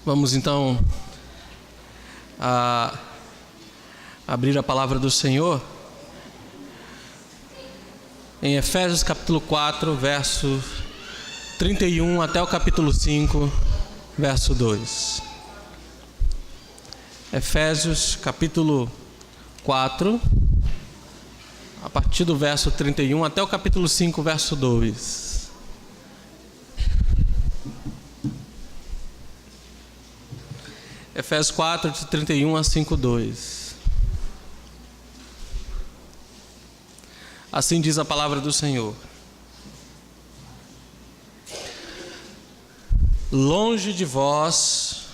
Vamos então abrir a palavra do Senhor em Efésios capítulo 4, verso 31 até o capítulo 5, verso 2. Efésios capítulo 4, a partir do verso 31 até o capítulo 5, verso 2. Efésios 4, de 31 a 5, 2. Assim diz a palavra do Senhor. Longe de vós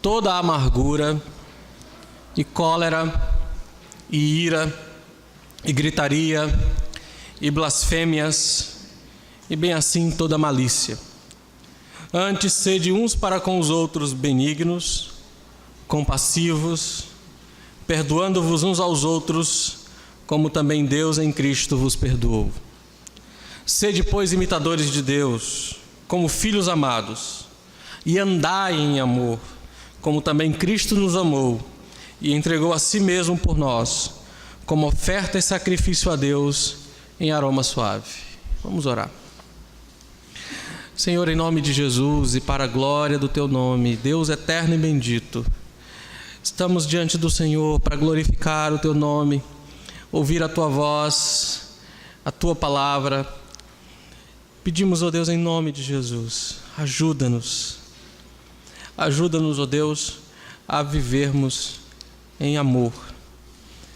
toda a amargura, e cólera, e ira, e gritaria, e blasfêmias, e bem assim toda malícia. Antes, sede uns para com os outros benignos, compassivos, perdoando-vos uns aos outros, como também Deus em Cristo vos perdoou. Sede, pois, imitadores de Deus, como filhos amados, e andai em amor, como também Cristo nos amou, e entregou a si mesmo por nós, como oferta e sacrifício a Deus em aroma suave. Vamos orar. Senhor, em nome de Jesus e para a glória do Teu nome, Deus eterno e bendito, estamos diante do Senhor para glorificar o Teu nome, ouvir a Tua voz, a Tua palavra. Pedimos, ó Deus, em nome de Jesus, ajuda-nos, ó Deus, a vivermos em amor,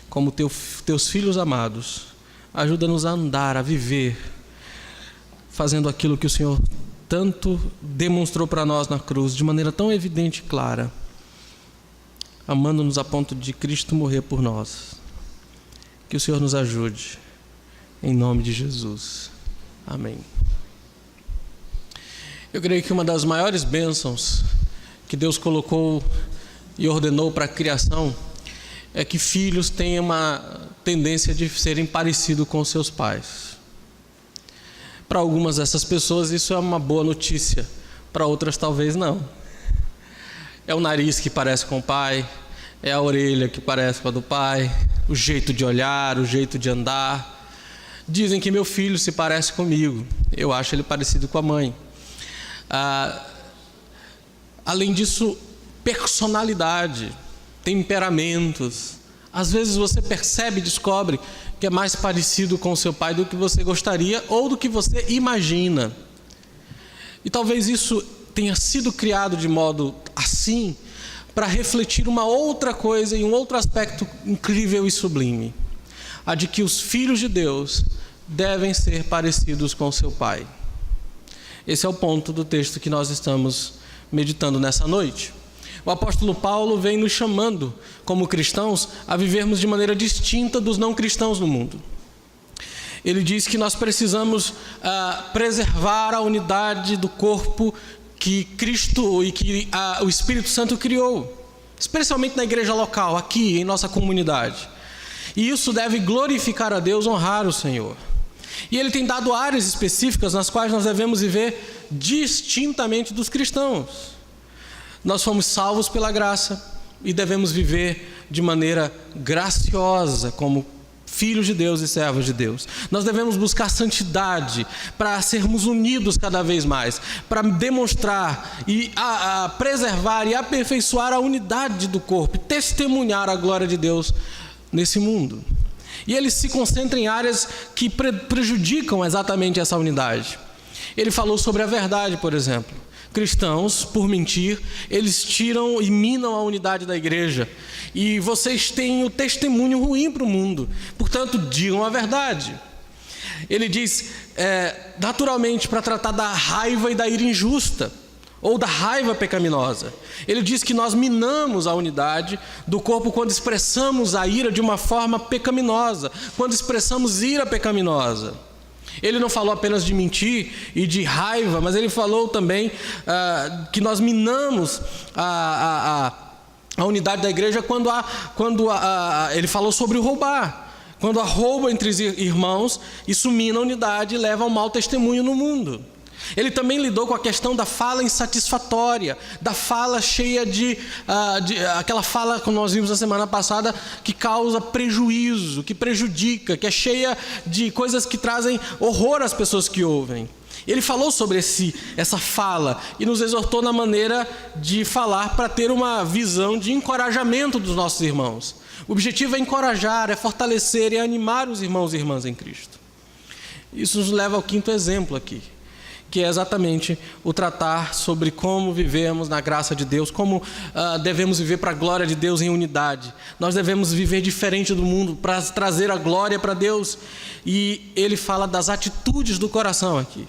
como Teus filhos amados. Ajuda-nos a andar, a viver, fazendo aquilo que o Senhor tanto demonstrou para nós na cruz, de maneira tão evidente e clara, amando-nos a ponto de Cristo morrer por nós. Que o Senhor nos ajude, em nome de Jesus. Amém. Eu creio que uma das maiores bênçãos que Deus colocou e ordenou para a criação é que filhos têm uma tendência de serem parecidos com seus pais. Para algumas dessas pessoas isso é uma boa notícia, para outras talvez não. É o nariz que parece com o pai, é a orelha que parece com a do pai, o jeito de olhar, o jeito de andar. Dizem que meu filho se parece comigo, eu acho ele parecido com a mãe. Além disso, personalidade, temperamentos. Às vezes você percebe, descobre que é mais parecido com o seu pai do que você gostaria ou do que você imagina. E talvez isso tenha sido criado de modo assim para refletir uma outra coisa e um outro aspecto incrível e sublime. A de que os filhos de Deus devem ser parecidos com o seu pai. Esse é o ponto do texto que nós estamos meditando nessa noite. O apóstolo Paulo vem nos chamando, como cristãos, a vivermos de maneira distinta dos não cristãos no mundo. Ele diz que nós precisamos preservar a unidade do corpo que Cristo e que o Espírito Santo criou, especialmente na igreja local, aqui em nossa comunidade. E isso deve glorificar a Deus, honrar o Senhor. E ele tem dado áreas específicas nas quais nós devemos viver distintamente dos cristãos. Nós fomos salvos pela graça e devemos viver de maneira graciosa como filhos de Deus e servos de Deus. Nós devemos buscar santidade para sermos unidos cada vez mais, para demonstrar e preservar e aperfeiçoar a unidade do corpo, testemunhar a glória de Deus nesse mundo. E ele se concentra em áreas que prejudicam exatamente essa unidade. Ele falou sobre a verdade, por exemplo. Cristãos, por mentir, eles tiram e minam a unidade da igreja. E vocês têm o testemunho ruim para o mundo. Portanto, digam a verdade. Ele diz, naturalmente, para tratar da raiva e da ira injusta, ou da raiva pecaminosa. Ele diz que nós minamos a unidade do corpo quando expressamos a ira de uma forma pecaminosa, quando expressamos ira pecaminosa. Ele não falou apenas de mentir e de raiva, mas ele falou também que nós minamos a unidade da igreja quando ele falou sobre o roubar. Quando há roubo entre irmãos, isso mina a unidade e leva a um mau testemunho no mundo. Ele também lidou com a questão da fala insatisfatória, da fala cheia aquela fala, como nós vimos na semana passada, que causa prejuízo, que prejudica, que é cheia de coisas que trazem horror às pessoas que ouvem. Ele falou sobre essa fala e nos exortou na maneira de falar para ter uma visão de encorajamento dos nossos irmãos. O objetivo é encorajar, é fortalecer e animar os irmãos e irmãs em Cristo. Isso nos leva ao quinto exemplo aqui, que é exatamente o tratar sobre como vivemos na graça de Deus, como devemos viver para a glória de Deus em unidade. Nós devemos viver diferente do mundo para trazer a glória para Deus. E ele fala das atitudes do coração aqui.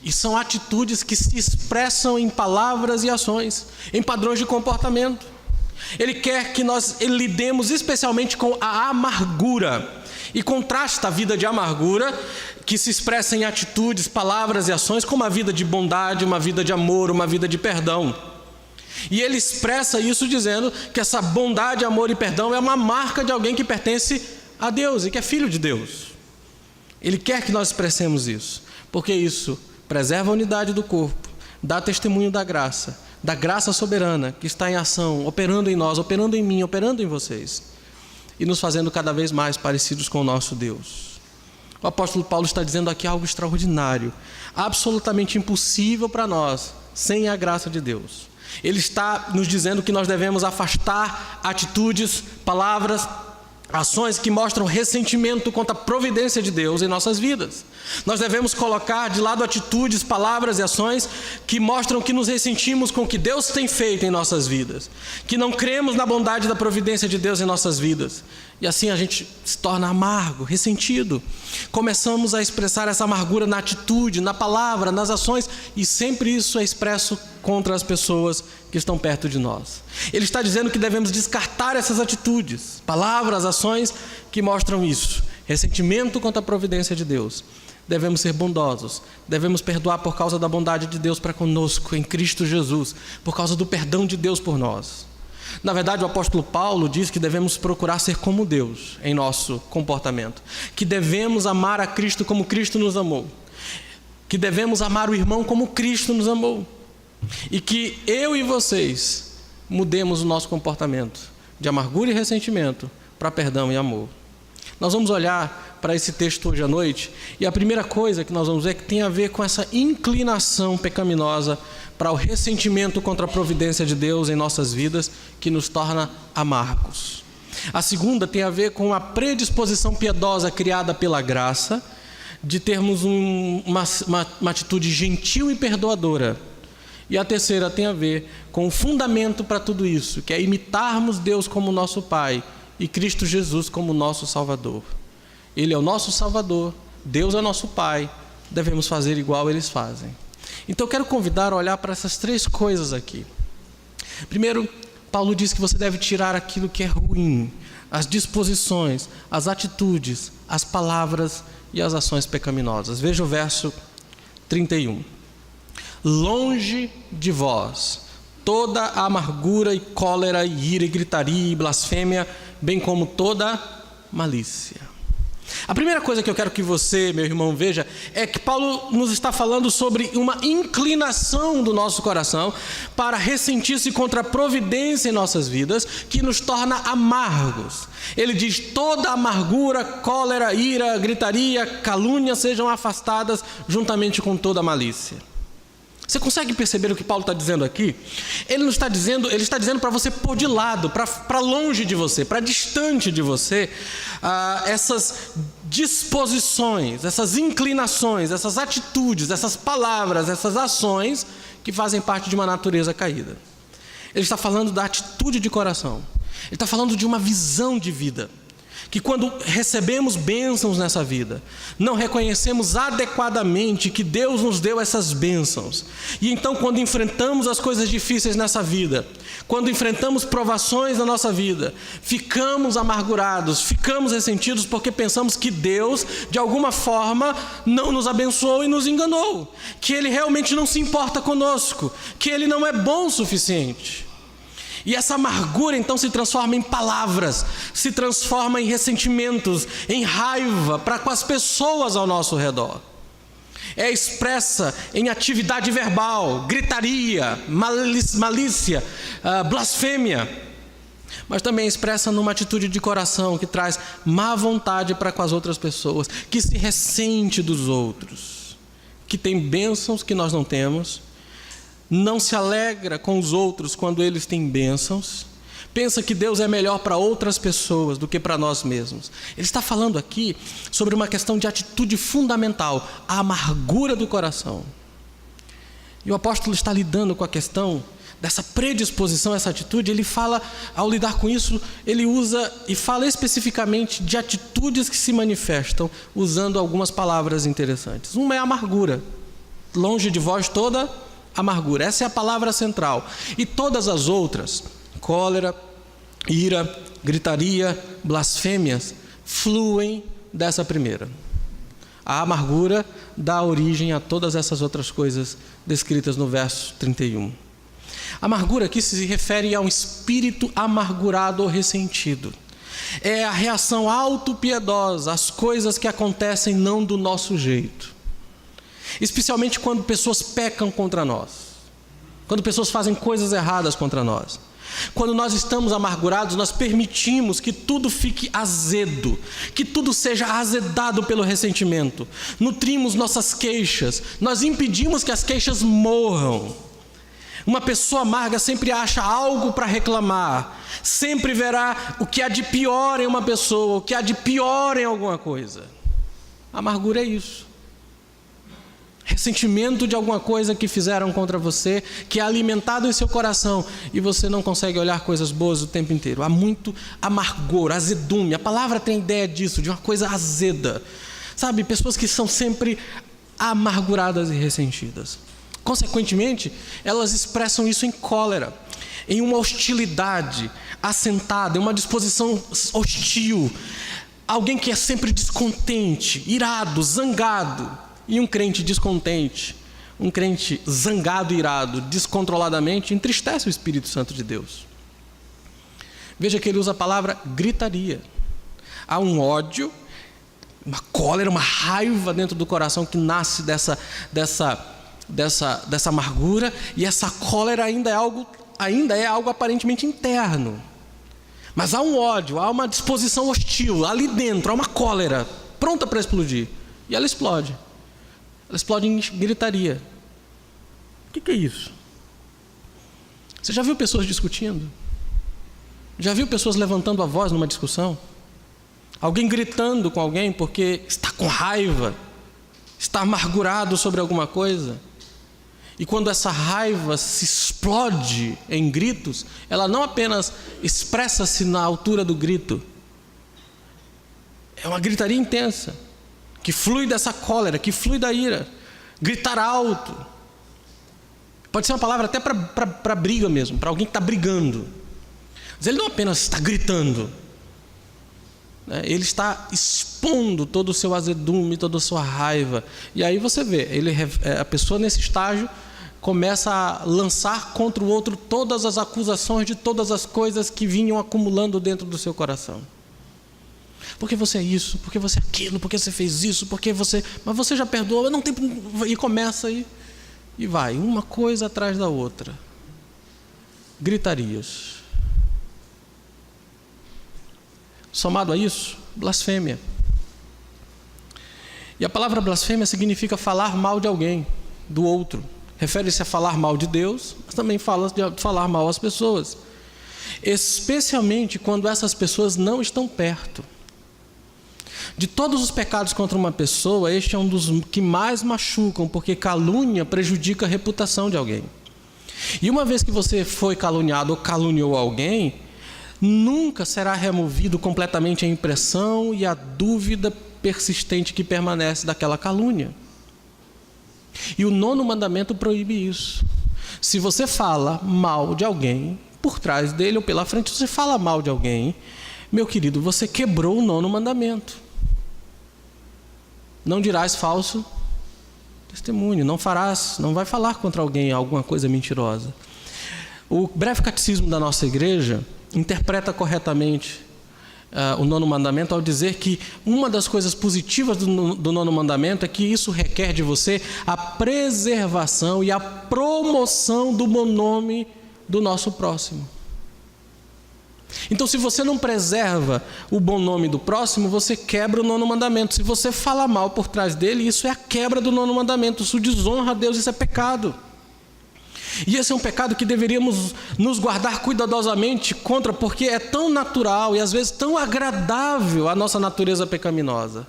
E são atitudes que se expressam em palavras e ações, em padrões de comportamento. Ele quer que nós lidemos especialmente com a amargura e contrasta a vida de amargura, que se expressa em atitudes, palavras e ações, com uma vida de bondade, uma vida de amor, uma vida de perdão. E ele expressa isso dizendo que essa bondade, amor e perdão é uma marca de alguém que pertence a Deus e que é filho de Deus. Ele quer que nós expressemos isso, porque isso preserva a unidade do corpo, dá testemunho da graça soberana que está em ação, operando em nós, operando em mim, operando em vocês, e nos fazendo cada vez mais parecidos com o nosso Deus. O apóstolo Paulo está dizendo aqui algo extraordinário, absolutamente impossível para nós, sem a graça de Deus. Ele está nos dizendo que nós devemos afastar atitudes, palavras, ações que mostram ressentimento contra a providência de Deus em nossas vidas. Nós devemos colocar de lado atitudes, palavras e ações que mostram que nos ressentimos com o que Deus tem feito em nossas vidas, que não cremos na bondade da providência de Deus em nossas vidas. E assim a gente se torna amargo, ressentido. Começamos a expressar essa amargura na atitude, na palavra, nas ações, e sempre isso é expresso contra as pessoas que estão perto de nós. Ele está dizendo que devemos descartar essas atitudes, palavras, ações que mostram isso, ressentimento contra a providência de Deus. Devemos ser bondosos, devemos perdoar por causa da bondade de Deus para conosco em Cristo Jesus, por causa do perdão de Deus por nós. Na verdade, o apóstolo Paulo diz que devemos procurar ser como Deus em nosso comportamento, que devemos amar a Cristo como Cristo nos amou, que devemos amar o irmão como Cristo nos amou, e que eu e vocês mudemos o nosso comportamento de amargura e ressentimento para perdão e amor. Nós vamos olhar para esse texto hoje à noite, e a primeira coisa que nós vamos ver é que tem a ver com essa inclinação pecaminosa para o ressentimento contra a providência de Deus em nossas vidas, que nos torna amargos. A segunda tem a ver com a predisposição piedosa criada pela graça, de termos uma atitude gentil e perdoadora. E a terceira tem a ver com o fundamento para tudo isso, que é imitarmos Deus como nosso Pai e Cristo Jesus como nosso Salvador. Ele é o nosso Salvador, Deus é nosso Pai, devemos fazer igual eles fazem. Então eu quero convidar a olhar para essas três coisas aqui. Primeiro, Paulo diz que você deve tirar aquilo que é ruim, as disposições, as atitudes, as palavras e as ações pecaminosas. Veja o verso 31. Longe de vós toda a amargura e cólera e ira e gritaria e blasfêmia, bem como toda malícia. A primeira coisa que eu quero que você, meu irmão, veja é que Paulo nos está falando sobre uma inclinação do nosso coração para ressentir-se contra a providência em nossas vidas, que nos torna amargos. Ele diz: toda amargura, cólera, ira, gritaria, calúnia sejam afastadas juntamente com toda malícia. Você consegue perceber o que Paulo está dizendo aqui? Ele está dizendo para você pôr de lado, para longe de você, para distante de você, essas disposições, essas inclinações, essas atitudes, essas palavras, essas ações que fazem parte de uma natureza caída. Ele está falando da atitude de coração. Ele está falando de uma visão de vida. Que quando recebemos bênçãos nessa vida, não reconhecemos adequadamente que Deus nos deu essas bênçãos. E então quando enfrentamos as coisas difíceis nessa vida, quando enfrentamos provações na nossa vida, ficamos amargurados, ficamos ressentidos porque pensamos que Deus, de alguma forma, não nos abençoou e nos enganou. Que Ele realmente não se importa conosco, que Ele não é bom o suficiente. E essa amargura então se transforma em palavras, se transforma em ressentimentos, em raiva para com as pessoas ao nosso redor. é expressa em atividade verbal, gritaria, malícia, blasfêmia, mas também expressa numa atitude de coração que traz má vontade para com as outras pessoas, que se ressente dos outros, que tem bênçãos que nós não temos, não se alegra com os outros quando eles têm bênçãos, pensa que Deus é melhor para outras pessoas do que para nós mesmos. Ele está falando aqui sobre uma questão de atitude fundamental, a amargura do coração. E o apóstolo está lidando com a questão dessa predisposição, essa atitude. Ele fala, ao lidar com isso, ele usa e fala especificamente de atitudes que se manifestam usando algumas palavras interessantes. Uma é a amargura. Longe de vós toda amargura. Essa é a palavra central. E todas as outras, cólera, ira, gritaria, blasfêmias, fluem dessa primeira. A amargura dá origem a todas essas outras coisas descritas no verso 31. Amargura aqui se refere a um espírito amargurado ou ressentido. É a reação autopiedosa às coisas que acontecem não do nosso jeito. Especialmente quando pessoas pecam contra nós. Quando pessoas fazem coisas erradas contra nós. Quando nós estamos amargurados, nós permitimos que tudo fique azedo, que tudo seja azedado pelo ressentimento. Nutrimos nossas queixas, nós impedimos que as queixas morram. Uma pessoa amarga sempre acha algo para reclamar, sempre verá o que há de pior em uma pessoa, o que há de pior em alguma coisa. A amargura é isso. Ressentimento de alguma coisa que fizeram contra você, que é alimentado em seu coração, e você não consegue olhar coisas boas o tempo inteiro. Há muito amargor, azedume. A palavra tem ideia disso, de uma coisa azeda. Sabe, pessoas que são sempre amarguradas e ressentidas. Consequentemente, elas expressam isso em cólera, em uma hostilidade assentada, em uma disposição hostil. Alguém que é sempre descontente, irado, zangado. E um crente descontente, um crente zangado e irado, descontroladamente, entristece o Espírito Santo de Deus. Veja que ele usa a palavra gritaria. Há um ódio, uma cólera, uma raiva dentro do coração que nasce dessa amargura, e essa cólera ainda é algo aparentemente interno. Mas há um ódio, há uma disposição hostil, ali dentro, há uma cólera pronta para explodir. E ela explode. Ela explode em gritaria. O que é isso? Você já viu pessoas discutindo? Já viu pessoas levantando a voz numa discussão? Alguém gritando com alguém porque está com raiva, está amargurado sobre alguma coisa? E quando essa raiva se explode em gritos, ela não apenas expressa-se na altura do grito. É uma gritaria intensa, que flui dessa cólera, que flui da ira. Gritar alto. Pode ser uma palavra até para briga mesmo, para alguém que está brigando. Mas ele não apenas está gritando, né? Ele está expondo todo o seu azedume, toda a sua raiva. E aí você vê, a pessoa nesse estágio começa a lançar contra o outro todas as acusações de todas as coisas que vinham acumulando dentro do seu coração. Porque você é isso, porque você é aquilo, porque você fez isso, porque você... Mas você já perdoou, não tem... E começa e vai, uma coisa atrás da outra. Gritarias. Somado a isso, blasfêmia. E a palavra blasfêmia significa falar mal de alguém, do outro. Refere-se a falar mal de Deus, mas também fala de falar mal às pessoas. Especialmente quando essas pessoas não estão perto. De todos os pecados contra uma pessoa, este é um dos que mais machucam, porque calúnia prejudica a reputação de alguém. E uma vez que você foi caluniado ou caluniou alguém, nunca será removido completamente a impressão e a dúvida persistente que permanece daquela calúnia. E o 9º mandamento proíbe isso. Se você fala mal de alguém, por trás dele ou pela frente, se você fala mal de alguém, meu querido, você quebrou o 9º mandamento. Não dirás falso testemunho, não vai falar contra alguém alguma coisa mentirosa. O breve catecismo da nossa igreja interpreta corretamente o nono mandamento ao dizer que uma das coisas positivas do nono mandamento é que isso requer de você a preservação e a promoção do bom nome do nosso próximo. Então, se você não preserva o bom nome do próximo, você quebra o nono mandamento. Se você fala mal por trás dele, isso é a quebra do nono mandamento. Isso desonra a Deus, isso é pecado. E esse é um pecado que deveríamos nos guardar cuidadosamente contra, porque é tão natural e às vezes tão agradável à nossa natureza pecaminosa.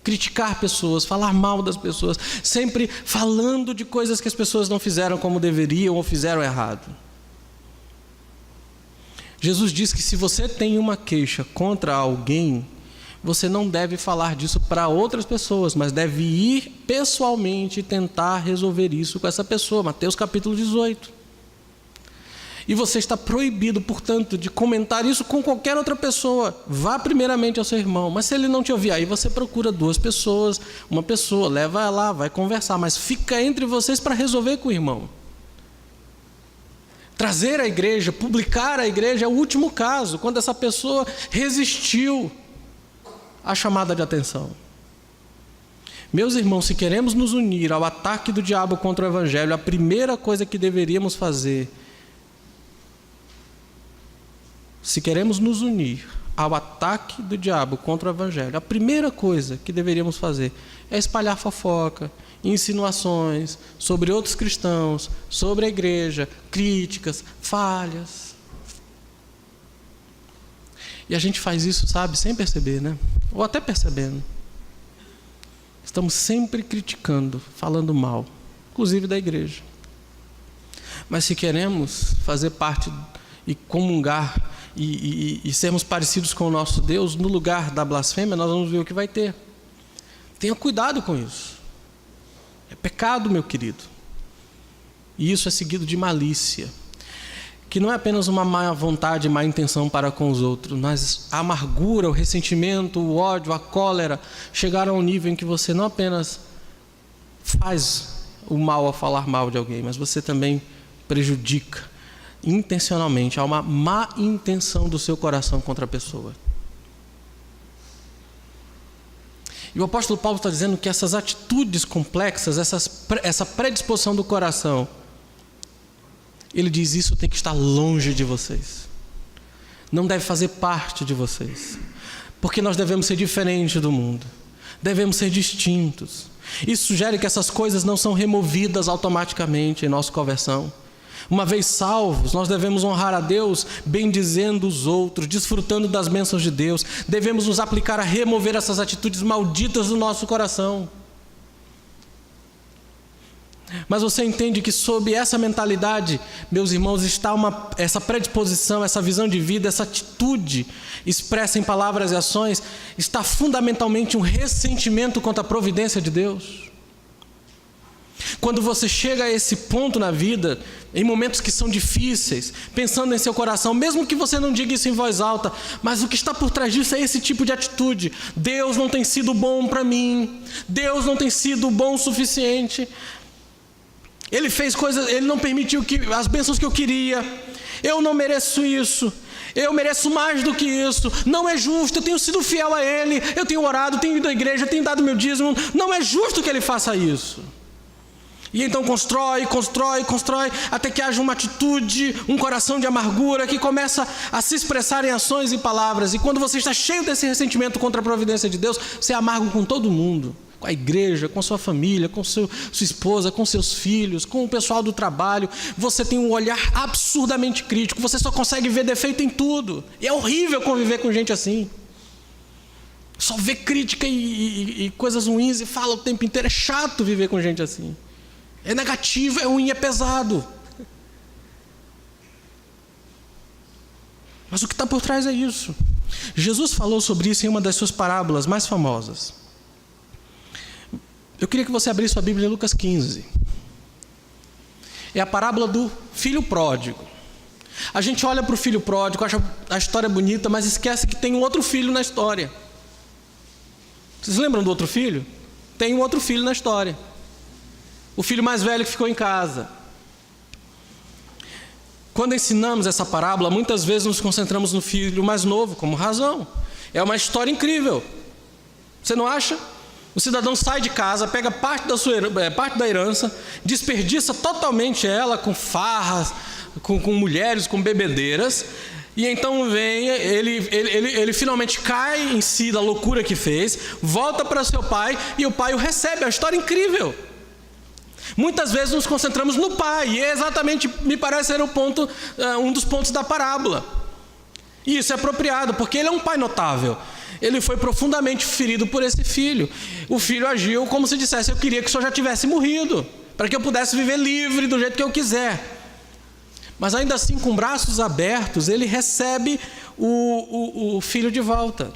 Criticar pessoas, falar mal das pessoas, sempre falando de coisas que as pessoas não fizeram como deveriam ou fizeram errado. Jesus diz que se você tem uma queixa contra alguém, você não deve falar disso para outras pessoas, mas deve ir pessoalmente e tentar resolver isso com essa pessoa. Mateus capítulo 18. E você está proibido, portanto, de comentar isso com qualquer outra pessoa. Vá primeiramente ao seu irmão, mas se ele não te ouvir, aí você procura duas pessoas, uma pessoa, leva lá, vai conversar, mas fica entre vocês para resolver com o irmão. Trazer a igreja, publicar a igreja é o último caso, quando essa pessoa resistiu à chamada de atenção. Meus irmãos, se queremos nos unir ao ataque do diabo contra o evangelho, a primeira coisa que deveríamos fazer, se queremos nos unir ao ataque do diabo contra o evangelho, a primeira coisa que deveríamos fazer é espalhar fofoca, insinuações sobre outros cristãos, sobre a igreja, críticas, falhas. E a gente faz isso, sabe, sem perceber, né? Ou até percebendo. Estamos sempre criticando, falando mal, inclusive da igreja. Mas se queremos fazer parte e comungar e sermos parecidos com o nosso Deus, no lugar da blasfêmia, nós vamos ver o que vai ter. Tenha cuidado com isso. É pecado, meu querido. E isso é seguido de malícia, que não é apenas uma má vontade, má intenção para com os outros, mas a amargura, o ressentimento, o ódio, a cólera chegaram a um nível em que você não apenas faz o mal ao falar mal de alguém, mas você também prejudica intencionalmente. Há uma má intenção do seu coração contra a pessoa. E o apóstolo Paulo está dizendo que essas atitudes complexas, essa predisposição do coração, ele diz isso tem que estar longe de vocês. Não deve fazer parte de vocês. Porque nós devemos ser diferentes do mundo. Devemos ser distintos. Isso sugere que essas coisas não são removidas automaticamente em nossa conversão. Uma vez salvos, nós devemos honrar a Deus, bendizendo os outros, desfrutando das bênçãos de Deus. Devemos nos aplicar a remover essas atitudes malditas do nosso coração. Mas você entende que sob essa mentalidade, meus irmãos, está essa predisposição, essa visão de vida, essa atitude expressa em palavras e ações, está fundamentalmente um ressentimento contra a providência de Deus. Quando você chega a esse ponto na vida, em momentos que são difíceis, pensando em seu coração, mesmo que você não diga isso em voz alta, mas o que está por trás disso é esse tipo de atitude. Deus não tem sido bom para mim, Deus não tem sido bom o suficiente, Ele fez coisas, Ele não permitiu as bênçãos que eu queria, eu não mereço isso, eu mereço mais do que isso, não é justo, eu tenho sido fiel a Ele, eu tenho orado, tenho ido à igreja, tenho dado meu dízimo, não é justo que Ele faça isso. E então constrói, até que haja uma atitude, um coração de amargura que começa a se expressar em ações e palavras. E quando você está cheio desse ressentimento contra a providência de Deus, você é amargo com todo mundo, com a igreja, com sua família, com sua esposa, com seus filhos, com o pessoal do trabalho. Você tem um olhar absurdamente crítico, você só consegue ver defeito em tudo. E é horrível conviver com gente assim. Só vê crítica e coisas ruins e fala o tempo inteiro. É chato viver com gente assim. É negativo, é ruim, é pesado. Mas o que está por trás é isso. Jesus falou sobre isso em uma das suas parábolas mais famosas. Eu queria que você abrisse sua Bíblia em Lucas 15. É a parábola do filho pródigo. A gente olha para o filho pródigo, acha a história bonita, mas esquece que tem um outro filho na história. Vocês lembram do outro filho? Tem um outro filho na história. O filho mais velho que ficou em casa. Quando ensinamos essa parábola, muitas vezes nos concentramos no filho mais novo, como razão. É uma história incrível. Você não acha? O cidadão sai de casa, pega parte da herança, desperdiça totalmente ela com farras, com mulheres, com bebedeiras, e então vem, ele finalmente cai em si da loucura que fez, volta para seu pai, e o pai o recebe. É uma história incrível. Muitas vezes nos concentramos no pai, e é exatamente, me parece ser um dos pontos da parábola. E isso é apropriado, porque ele é um pai notável. Ele foi profundamente ferido por esse filho. O filho agiu como se dissesse: eu queria que o senhor já tivesse morrido, para que eu pudesse viver livre do jeito que eu quiser. Mas ainda assim, com braços abertos, ele recebe o filho de volta.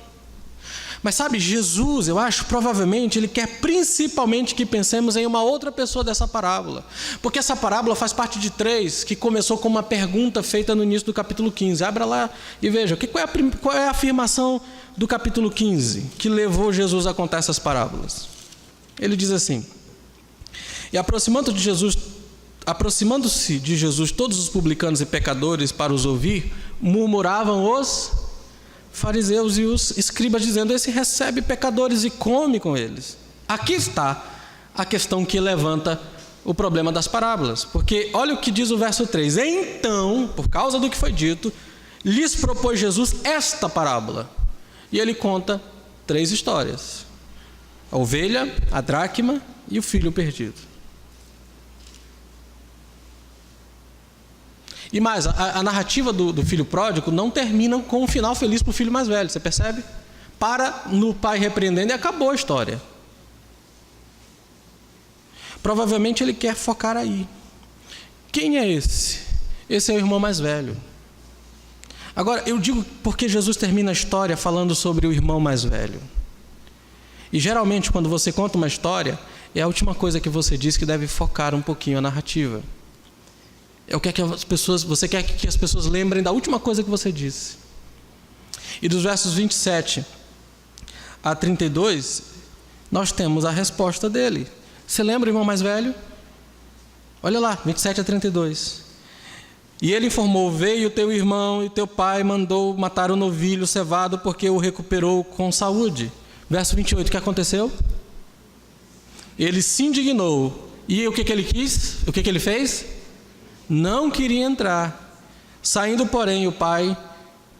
Mas sabe, Jesus, eu acho, provavelmente, ele quer principalmente que pensemos em uma outra pessoa dessa parábola. Porque essa parábola faz parte de 3, que começou com uma pergunta feita no início do capítulo 15. Abra lá e veja, qual é a afirmação do capítulo 15 que levou Jesus a contar essas parábolas. Ele diz assim: e aproximando-se de Jesus, todos os publicanos e pecadores para os ouvir, murmuravam os fariseus e os escribas, dizendo: esse recebe pecadores e come com eles. Aqui está a questão que levanta o problema das parábolas, porque olha o que diz o verso 3: então, por causa do que foi dito, lhes propôs Jesus esta parábola, e ele conta 3 histórias: a ovelha, a dracma e o filho perdido. E mais, a narrativa do filho pródigo não termina com um final feliz para o filho mais velho, você percebe? Para no pai repreendendo e acabou a história. Provavelmente ele quer focar aí. Quem é esse? Esse é o irmão mais velho. Agora, eu digo porque Jesus termina a história falando sobre o irmão mais velho. E geralmente, quando você conta uma história, é a última coisa que você diz que deve focar um pouquinho a narrativa. Você quer que as pessoas lembrem da última coisa que você disse. E dos versos 27 a 32, nós temos a resposta dele. Você lembra, irmão mais velho? Olha lá, 27 a 32. E ele informou: veio teu irmão e teu pai mandou matar o novilho cevado, porque o recuperou com saúde. Verso 28, o que aconteceu? Ele se indignou. E o que ele quis? O que ele fez? Não queria entrar. Saindo, porém, o pai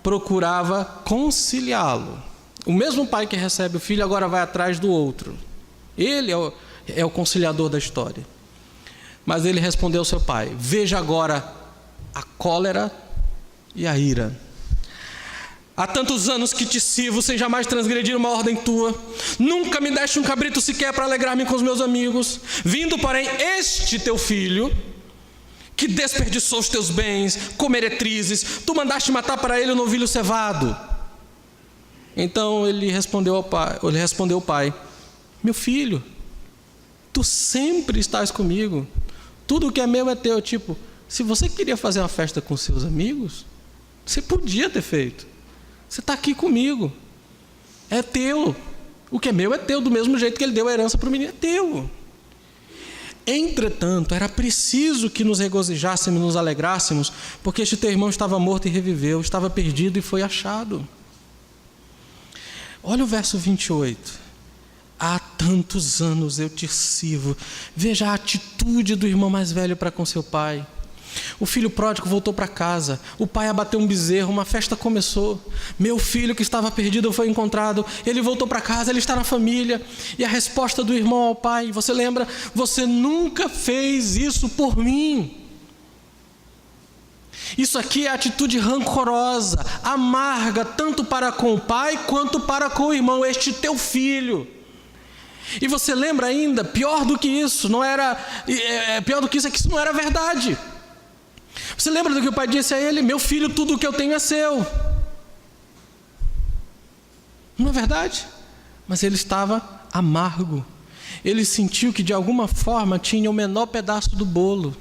procurava conciliá-lo. O mesmo pai que recebe o filho agora vai atrás do outro. Ele é o conciliador da história. Mas ele respondeu ao seu pai: veja agora a cólera e a ira. Há tantos anos que te sirvo sem jamais transgredir uma ordem tua. Nunca me deste um cabrito sequer para alegrar-me com os meus amigos. Vindo, porém, este teu filho, que desperdiçou os teus bens com meretrizes, tu mandaste matar para ele o novilho cevado. Então ele respondeu ao pai: meu filho, tu sempre estás comigo, tudo o que é meu é teu. Tipo, se você queria fazer uma festa com seus amigos, você podia ter feito. Você está aqui comigo, é teu. O que é meu é teu, do mesmo jeito que ele deu a herança para o menino, é teu. Entretanto, era preciso que nos regozijássemos e nos alegrássemos, porque este teu irmão estava morto e reviveu, estava perdido e foi achado. Olha o verso 28. Há tantos anos eu te sirvo. Veja a atitude do irmão mais velho para com seu pai. O filho pródigo voltou para casa, o pai abateu um bezerro, uma festa começou. Meu filho que estava perdido foi encontrado, ele voltou para casa, ele está na família. E a resposta do irmão ao pai, você lembra? Você nunca fez isso por mim. Isso aqui é atitude rancorosa, amarga, tanto para com o pai quanto para com o irmão, este teu filho. E você lembra ainda, pior do que isso, pior do que isso é que isso não era verdade. Você lembra do que o pai disse a ele? Meu filho, tudo o que eu tenho é seu. Não é verdade? Mas ele estava amargo. Ele sentiu que de alguma forma tinha o menor pedaço do bolo,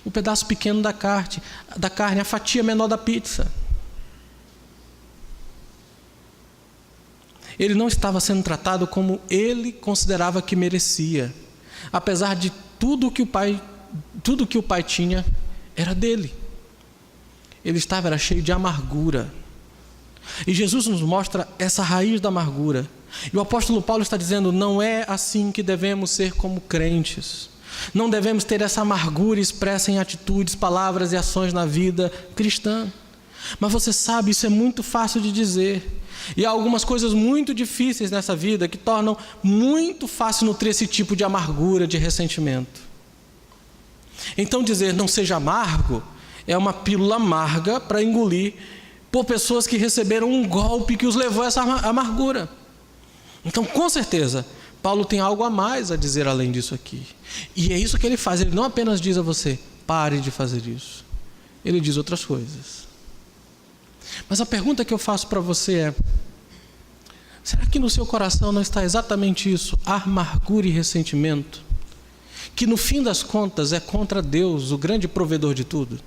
o pedaço pequeno da carne, a fatia menor da pizza. Ele não estava sendo tratado como ele considerava que merecia, apesar de tudo que o pai tinha era dele. Ele era cheio de amargura. E Jesus nos mostra essa raiz da amargura. E o apóstolo Paulo está dizendo, não é assim que devemos ser como crentes. Não devemos ter essa amargura expressa em atitudes, palavras e ações na vida cristã. Mas você sabe, isso é muito fácil de dizer. E há algumas coisas muito difíceis nessa vida que tornam muito fácil nutrir esse tipo de amargura, de ressentimento. Então dizer não seja amargo é uma pílula amarga para engolir por pessoas que receberam um golpe que os levou a essa amargura. Então, com certeza, Paulo tem algo a mais a dizer além disso aqui. E é isso que ele faz. Ele não apenas diz a você, pare de fazer isso. Ele diz outras coisas. Mas a pergunta que eu faço para você é, será que no seu coração não está exatamente isso? Amargura e ressentimento? Que no fim das contas é contra Deus, o grande provedor de tudo.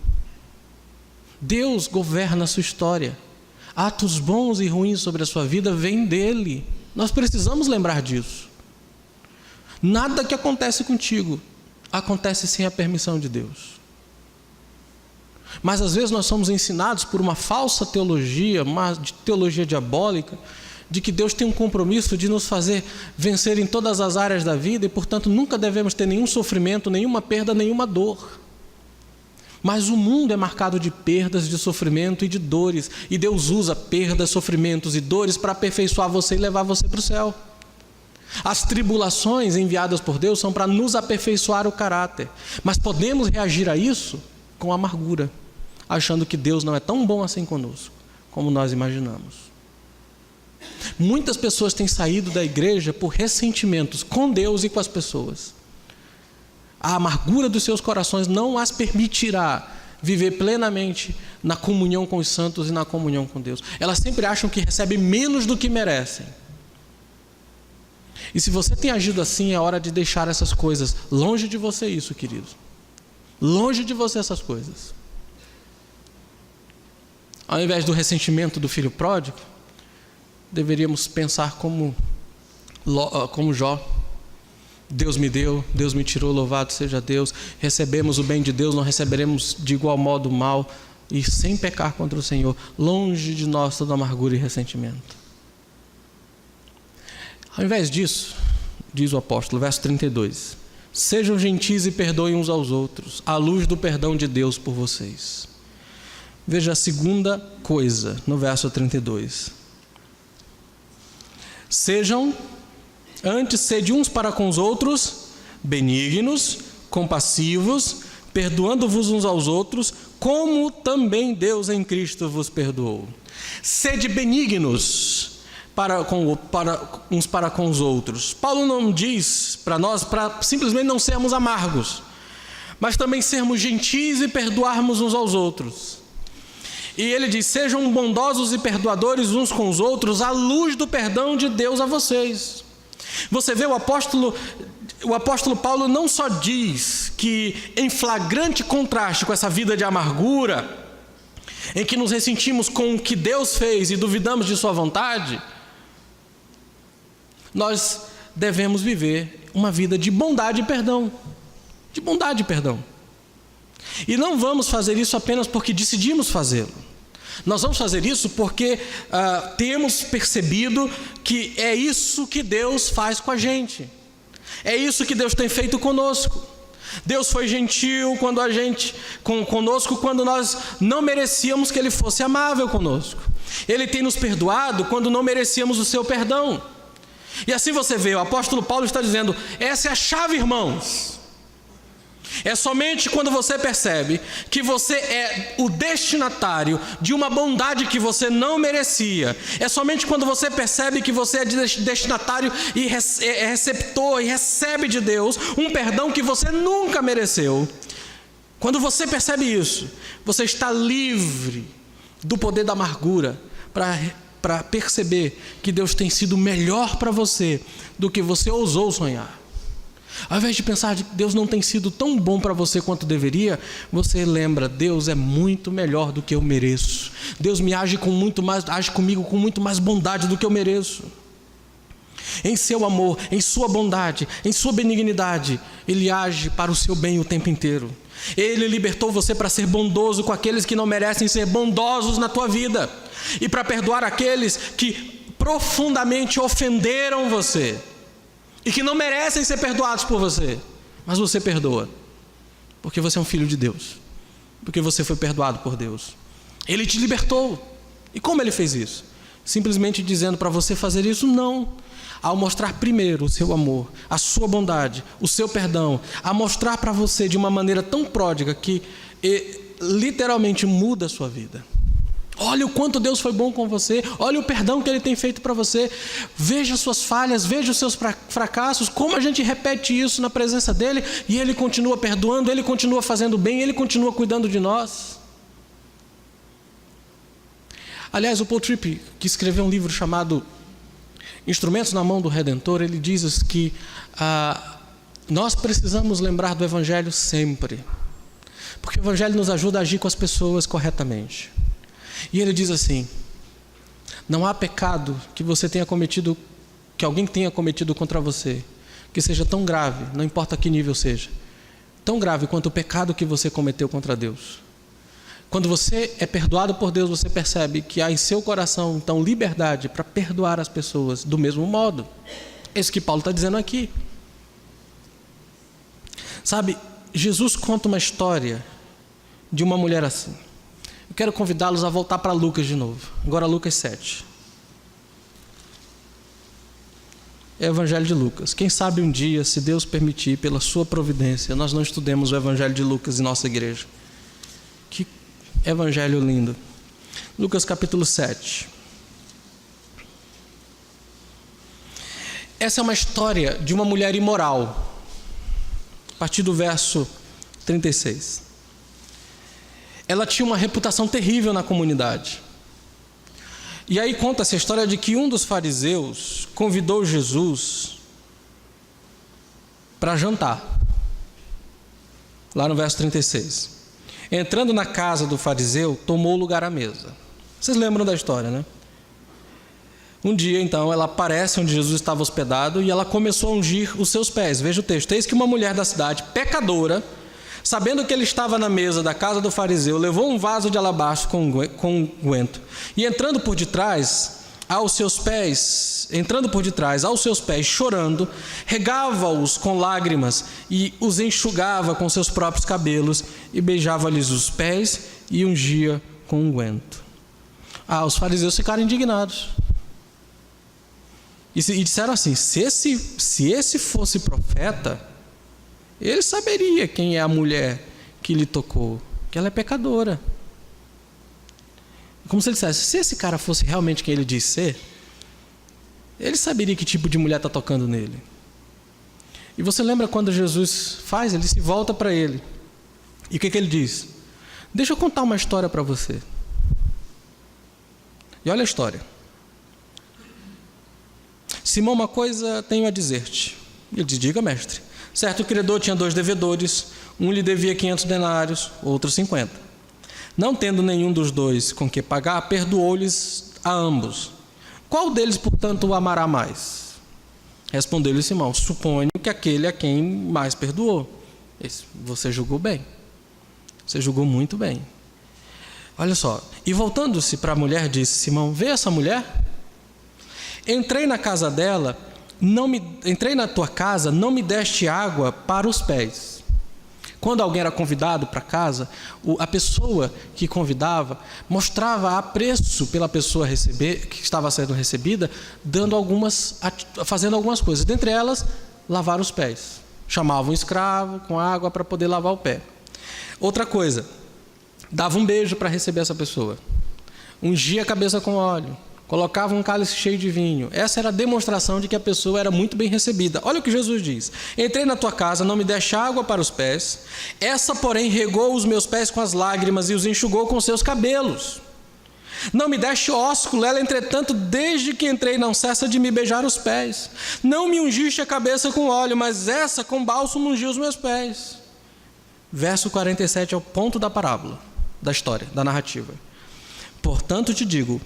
Deus governa a sua história. Atos bons e ruins sobre a sua vida vêm dele. Nós precisamos lembrar disso. Nada que acontece contigo acontece sem a permissão de Deus. Mas às vezes nós somos ensinados por uma falsa teologia, uma teologia diabólica, de que Deus tem um compromisso de nos fazer vencer em todas as áreas da vida e, portanto, nunca devemos ter nenhum sofrimento, nenhuma perda, nenhuma dor. Mas o mundo é marcado de perdas, de sofrimento e de dores. E Deus usa perdas, sofrimentos e dores para aperfeiçoar você e levar você para o céu. As tribulações enviadas por Deus são para nos aperfeiçoar o caráter. Mas podemos reagir a isso com amargura, achando que Deus não é tão bom assim conosco, como nós imaginamos. Muitas pessoas têm saído da igreja por ressentimentos com Deus e com as pessoas. A amargura dos seus corações não as permitirá viver plenamente na comunhão com os santos e na comunhão com Deus. Elas sempre acham que recebem menos do que merecem. E se você tem agido assim, é hora de deixar essas coisas longe de você, isso, querido. Longe de você essas coisas. Ao invés do ressentimento do filho pródigo, deveríamos pensar como Jó. Deus me deu, Deus me tirou, louvado seja Deus. Recebemos o bem de Deus, não receberemos de igual modo o mal. E sem pecar contra o Senhor, longe de nós toda amargura e ressentimento. Ao invés disso, diz o apóstolo, verso 32, sejam gentis e perdoem uns aos outros, à luz do perdão de Deus por vocês. Veja a segunda coisa no verso 32. Antes, sede uns para com os outros, benignos, compassivos, perdoando-vos uns aos outros, como também Deus em Cristo vos perdoou. Sede benignos uns para com os outros. Paulo não diz para nós para simplesmente não sermos amargos, mas também sermos gentis e perdoarmos uns aos outros. E ele diz, sejam bondosos e perdoadores uns com os outros, à luz do perdão de Deus a vocês. Você vê, o apóstolo Paulo não só diz que, em flagrante contraste com essa vida de amargura, em que nos ressentimos com o que Deus fez e duvidamos de sua vontade, nós devemos viver uma vida de bondade e perdão. De bondade e perdão. E não vamos fazer isso apenas porque decidimos fazê-lo. Nós vamos fazer isso porque temos percebido que é isso que Deus faz com a gente. É isso que Deus tem feito conosco. Deus foi gentil conosco quando nós não merecíamos que Ele fosse amável conosco. Ele tem nos perdoado quando não merecíamos o seu perdão. E assim você vê, o apóstolo Paulo está dizendo, essa é a chave, irmãos. É somente quando você percebe que você é o destinatário de uma bondade que você não merecia. É somente quando você percebe que você é destinatário e é receptor e recebe de Deus um perdão que você nunca mereceu. Quando você percebe isso, você está livre do poder da amargura para perceber que Deus tem sido melhor para você do que você ousou sonhar. Ao invés de pensar que Deus não tem sido tão bom para você quanto deveria, você lembra, Deus é muito melhor do que eu mereço. Deus age comigo com muito mais bondade do que eu mereço. em seu amor, em sua bondade, em sua benignidade, Ele age para o seu bem o tempo inteiro. Ele libertou você para ser bondoso com aqueles que não merecem ser bondosos na tua vida, e para perdoar aqueles que profundamente ofenderam você e que não merecem ser perdoados por você, mas você perdoa, porque você é um filho de Deus, porque você foi perdoado por Deus. Ele te libertou. E como Ele fez isso? Simplesmente dizendo para você fazer isso? Não. Ao mostrar primeiro o seu amor, a sua bondade, o seu perdão, a mostrar para você de uma maneira tão pródiga que literalmente muda a sua vida. Olha o quanto Deus foi bom com você, olha o perdão que Ele tem feito para você, veja as suas falhas, veja os seus fracassos, como a gente repete isso na presença dEle, e Ele continua perdoando, Ele continua fazendo bem, Ele continua cuidando de nós. Aliás, o Paul Tripp, que escreveu um livro chamado Instrumentos na Mão do Redentor, ele diz que nós precisamos lembrar do Evangelho sempre, porque o Evangelho nos ajuda a agir com as pessoas corretamente. E ele diz assim: não há pecado que você tenha cometido, que alguém tenha cometido contra você, que seja tão grave, não importa que nível seja, tão grave quanto o pecado que você cometeu contra Deus. Quando você é perdoado por Deus, você percebe que há em seu coração, então, liberdade para perdoar as pessoas do mesmo modo. É isso que Paulo está dizendo aqui. Sabe, Jesus conta uma história de uma mulher assim. Eu quero convidá-los a voltar para Lucas de novo. Agora Lucas 7. É o Evangelho de Lucas. Quem sabe um dia, se Deus permitir, pela sua providência, nós não estudemos o Evangelho de Lucas em nossa igreja. Que Evangelho lindo. Lucas capítulo 7. Essa é uma história de uma mulher imoral. A partir do verso 36. Ela tinha uma reputação terrível na comunidade. E aí conta-se a história de que um dos fariseus convidou Jesus para jantar. Lá no verso 36. Entrando na casa do fariseu, tomou lugar à mesa. Vocês lembram da história, né? Um dia, então, ela aparece onde Jesus estava hospedado e ela começou a ungir os seus pés. Veja o texto. Eis que uma mulher da cidade, pecadora, sabendo que ele estava na mesa da casa do fariseu, levou um vaso de alabastro com unguento e entrando por detrás aos seus pés, chorando, regava-os com lágrimas e os enxugava com seus próprios cabelos e beijava-lhes os pés e ungia com unguento. Os fariseus ficaram indignados e disseram assim: se esse fosse profeta, ele saberia quem é a mulher que lhe tocou, que ela é pecadora. Como se ele dissesse: se esse cara fosse realmente quem ele diz ser, ele saberia que tipo de mulher está tocando nele. E você lembra quando Jesus faz? Ele se volta para ele. E o que ele diz? Deixa eu contar uma história para você. E olha a história. Simão, uma coisa tenho a dizer-te. Ele diz: diga, mestre. Certo credor tinha 2 devedores, um lhe devia 500 denários, outro 50. Não tendo nenhum dos 2 com que pagar, perdoou-lhes a ambos. Qual deles, portanto, o amará mais? Respondeu-lhe Simão: suponho que aquele a quem mais perdoou. Você julgou bem. Você julgou muito bem. Olha só. E voltando-se para a mulher, disse Simão: vê essa mulher? Entrei na casa dela, entrei na tua casa, não me deste água para os pés. Quando alguém era convidado para casa, a pessoa que convidava mostrava apreço pela pessoa que estava sendo recebida, fazendo algumas coisas. Dentre elas, lavar os pés. Chamava um escravo com água para poder lavar o pé. Outra coisa, dava um beijo para receber essa pessoa. Ungia a cabeça com óleo. Colocava um cálice cheio de vinho. Essa era a demonstração de que a pessoa era muito bem recebida. Olha o que Jesus diz: entrei na tua casa, não me deste água para os pés. Essa, porém, regou os meus pés com as lágrimas e os enxugou com seus cabelos. Não me deste ósculo, ela, entretanto, desde que entrei, não cessa de me beijar os pés. Não me ungiste a cabeça com óleo, mas essa com bálsamo ungiu os meus pés. Verso 47 é o ponto da parábola, da história, da narrativa. Portanto te digo,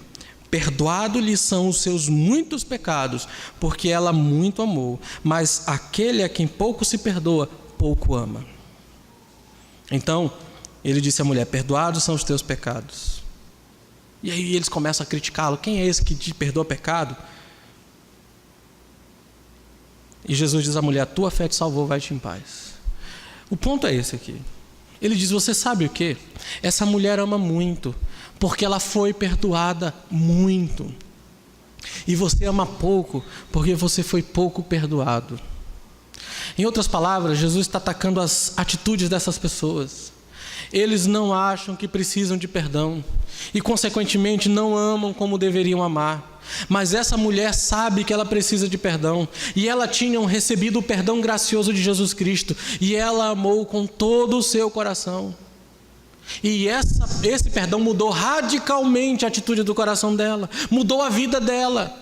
perdoado-lhe são os seus muitos pecados, porque ela muito amou. Mas aquele a quem pouco se perdoa, pouco ama. Então, ele disse à mulher: perdoados são os teus pecados. E aí eles começam a criticá-lo: quem é esse que te perdoa pecado? E Jesus diz à mulher: a tua fé te salvou, vai-te em paz. O ponto é esse aqui. Ele diz: você sabe o que? Essa mulher ama muito, porque ela foi perdoada muito. E você ama pouco, porque você foi pouco perdoado. Em outras palavras, Jesus está atacando as atitudes dessas pessoas. Eles não acham que precisam de perdão e, consequentemente, não amam como deveriam amar. Mas essa mulher sabe que ela precisa de perdão, e ela tinha recebido o perdão gracioso de Jesus Cristo, e ela amou com todo o seu coração. E esse perdão mudou radicalmente a atitude do coração dela, mudou a vida dela.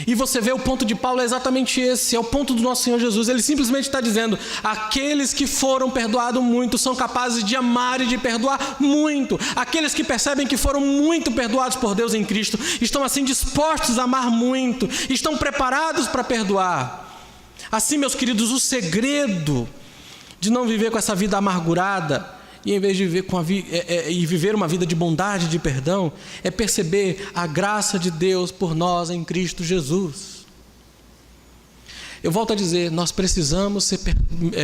E você vê, o ponto de Paulo é exatamente esse, é o ponto do nosso Senhor Jesus. Ele simplesmente está dizendo: aqueles que foram perdoados muito são capazes de amar e de perdoar muito. Aqueles que percebem que foram muito perdoados por Deus em Cristo estão assim dispostos a amar muito, estão preparados para perdoar. Assim, meus queridos, o segredo de não viver com essa vida amargurada, e em vez de viver uma vida de bondade, de perdão, é perceber a graça de Deus por nós em Cristo Jesus. Eu volto a dizer, nós precisamos ser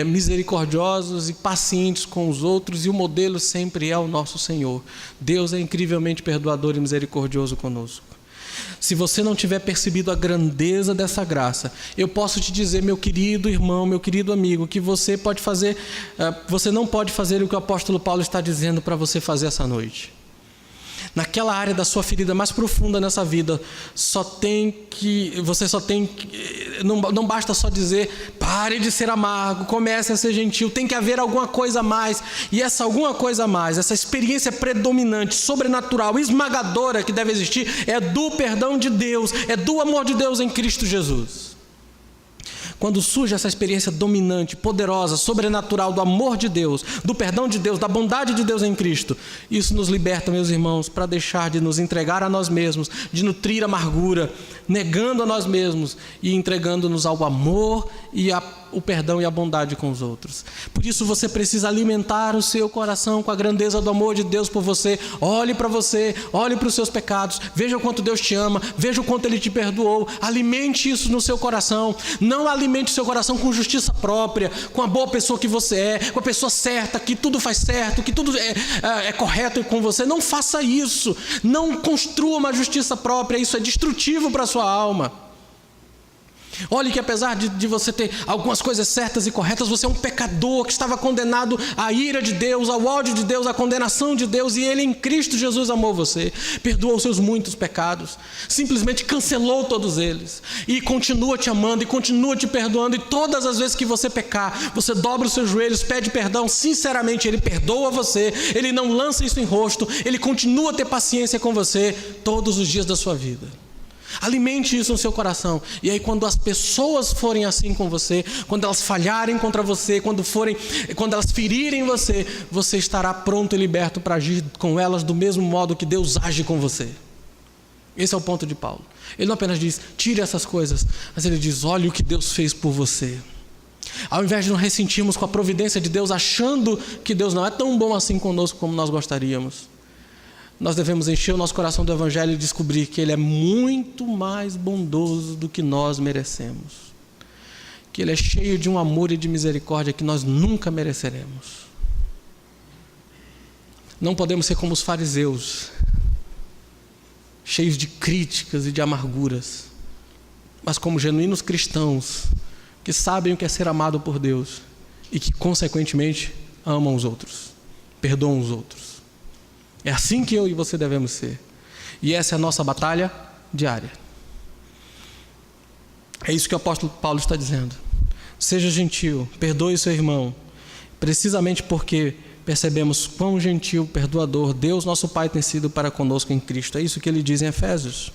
misericordiosos e pacientes com os outros, e o modelo sempre é o nosso Senhor. Deus é incrivelmente perdoador e misericordioso conosco. Se você não tiver percebido a grandeza dessa graça, eu posso te dizer, meu querido irmão, meu querido amigo, que você não pode fazer o que o apóstolo Paulo está dizendo para você fazer essa noite. Naquela área da sua ferida mais profunda nessa vida, não basta só dizer: pare de ser amargo, comece a ser gentil. Tem que haver alguma coisa a mais. E essa alguma coisa a mais, essa experiência predominante, sobrenatural, esmagadora que deve existir, é do perdão de Deus, é do amor de Deus em Cristo Jesus. Quando surge essa experiência dominante, poderosa, sobrenatural do amor de Deus, do perdão de Deus, da bondade de Deus em Cristo, isso nos liberta, meus irmãos, para deixar de nos entregar a nós mesmos, de nutrir amargura, negando a nós mesmos e entregando-nos ao amor e o perdão e a bondade com os outros. Por isso você precisa alimentar o seu coração com a grandeza do amor de Deus por você. Olhe para você, olhe para os seus pecados, veja o quanto Deus te ama, veja o quanto Ele te perdoou. Alimente isso no seu coração. Não alimente o seu coração com justiça própria, com a boa pessoa que você é, com a pessoa certa, que tudo faz certo, que tudo é correto com você. Não faça isso. Não construa uma justiça própria. Isso é destrutivo para a sua alma. Olhe que apesar de você ter algumas coisas certas e corretas, você é um pecador que estava condenado à ira de Deus, ao ódio de Deus, à condenação de Deus, e Ele em Cristo Jesus amou você, perdoou os seus muitos pecados, simplesmente cancelou todos eles, e continua te amando, e continua te perdoando, e todas as vezes que você pecar, você dobra os seus joelhos, pede perdão, sinceramente Ele perdoa você, Ele não lança isso em rosto, Ele continua a ter paciência com você todos os dias da sua vida. Alimente isso no seu coração. E aí quando as pessoas forem assim com você, quando elas falharem contra você, quando elas ferirem você, você estará pronto e liberto para agir com elas do mesmo modo que Deus age com você. Esse é o ponto de Paulo. Ele não apenas diz: tire essas coisas, mas ele diz: olhe o que Deus fez por você. Ao invés de nos ressentirmos com a providência de Deus, achando que Deus não é tão bom assim conosco como nós gostaríamos, nós devemos encher o nosso coração do Evangelho e descobrir que Ele é muito mais bondoso do que nós merecemos. Que Ele é cheio de um amor e de misericórdia que nós nunca mereceremos. Não podemos ser como os fariseus, cheios de críticas e de amarguras, mas como genuínos cristãos que sabem o que é ser amado por Deus e que, consequentemente, amam os outros, perdoam os outros. É assim que eu e você devemos ser. E essa é a nossa batalha diária. É isso que o apóstolo Paulo está dizendo. Seja gentil, perdoe o seu irmão, precisamente porque percebemos quão gentil, perdoador Deus, nosso Pai, tem sido para conosco em Cristo. É isso que ele diz em Efésios.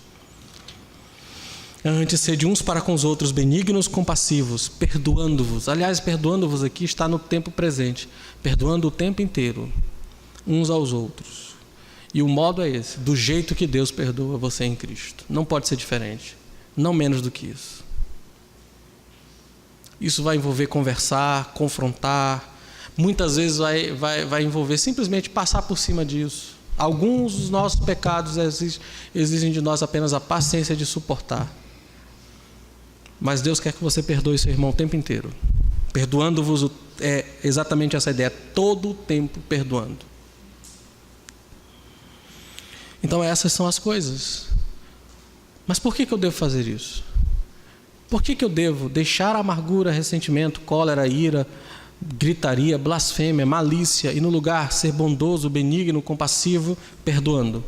Antes, sede uns para com os outros benignos, compassivos, perdoando-vos. Aliás, perdoando-vos aqui está no tempo presente, perdoando o tempo inteiro, uns aos outros. E o modo é esse, do jeito que Deus perdoa você em Cristo. Não pode ser diferente, não menos do que isso. Isso vai envolver conversar, confrontar, muitas vezes vai envolver simplesmente passar por cima disso. Alguns dos nossos pecados exigem de nós apenas a paciência de suportar. Mas Deus quer que você perdoe seu irmão o tempo inteiro. Perdoando-vos é exatamente essa ideia, todo o tempo perdoando. Então essas são as coisas. Mas por que eu devo fazer isso? Por que eu devo deixar a amargura, ressentimento, cólera, ira, gritaria, blasfêmia, malícia e no lugar ser bondoso, benigno, compassivo, perdoando?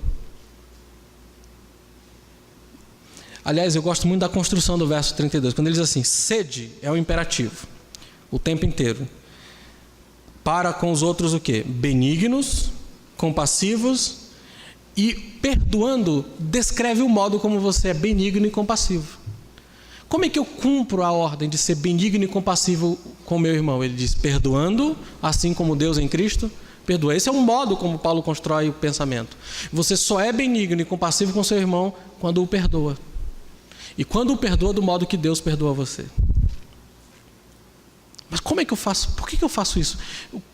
Aliás, eu gosto muito da construção do verso 32, quando ele diz assim, sede é o imperativo, o tempo inteiro. Para com os outros o quê? Benignos, compassivos e perdoando, descreve o modo como você é benigno e compassivo. Como é que eu cumpro a ordem de ser benigno e compassivo com meu irmão? Ele diz, perdoando, assim como Deus em Cristo perdoa. Esse é um modo como Paulo constrói o pensamento. Você só é benigno e compassivo com seu irmão quando o perdoa. E quando o perdoa do modo que Deus perdoa você. Mas como é que eu faço? Por que eu faço isso?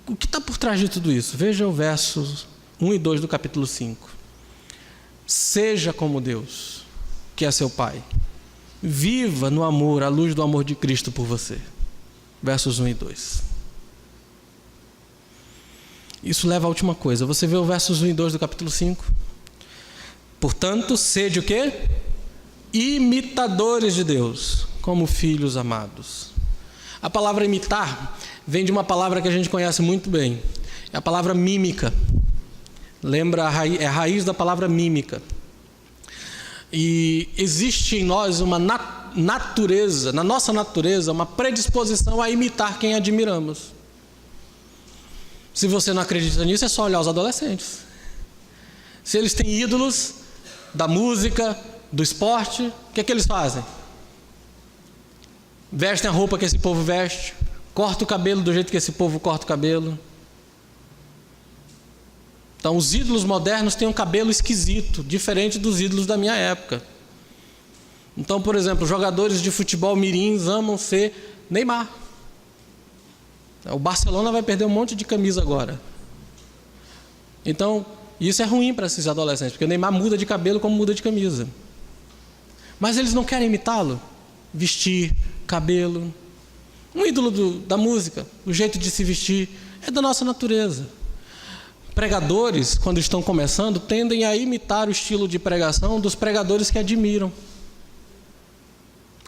O que está por trás de tudo isso? Veja o versos 1 e 2 do capítulo 5. Seja como Deus, que é seu Pai. Viva no amor, à luz do amor de Cristo por você. Versos 1 e 2. Isso leva à última coisa. Você vê o versos 1 e 2 do capítulo 5? Portanto, sede o quê? Imitadores de Deus, como filhos amados. A palavra imitar vem de uma palavra que a gente conhece muito bem. É a palavra mímica. Lembra, é a raiz da palavra mímica. E existe em nós uma natureza, na nossa natureza, uma predisposição a imitar quem admiramos. Se você não acredita nisso, é só olhar os adolescentes. Se eles têm ídolos da música, do esporte, o que é que eles fazem? Vestem a roupa que esse povo veste, corta o cabelo do jeito que esse povo corta o cabelo. Então, os ídolos modernos têm um cabelo esquisito, diferente dos ídolos da minha época. Então, por exemplo, jogadores de futebol mirins amam ser Neymar. O Barcelona vai perder um monte de camisa agora. Então, isso é ruim para esses adolescentes, porque o Neymar muda de cabelo como muda de camisa. Mas eles não querem imitá-lo? Vestir, cabelo. Um ídolo da música, o jeito de se vestir, é da nossa natureza. Pregadores, quando estão começando, tendem a imitar o estilo de pregação dos pregadores que admiram.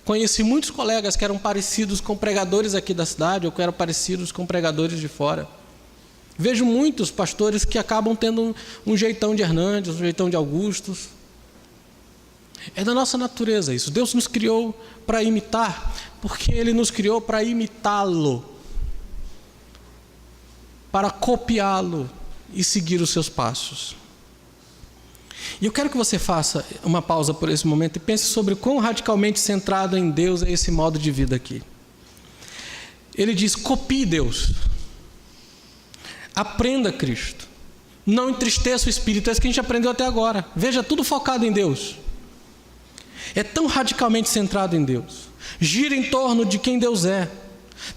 Conheci muitos colegas que eram parecidos com pregadores aqui da cidade, ou que eram parecidos com pregadores de fora. Vejo muitos pastores que acabam tendo um jeitão de Hernandes, um jeitão de Augustos. É da nossa natureza isso. Deus nos criou para imitar, porque Ele nos criou para imitá-lo, para copiá-lo e seguir os seus passos. E eu quero que você faça uma pausa por esse momento e pense sobre quão radicalmente centrado em Deus é esse modo de vida aqui. Ele diz, copie Deus. Aprenda Cristo. Não entristeça o Espírito. É isso que a gente aprendeu até agora. Veja, tudo focado em Deus. É tão radicalmente centrado em Deus. Gira em torno de quem Deus é.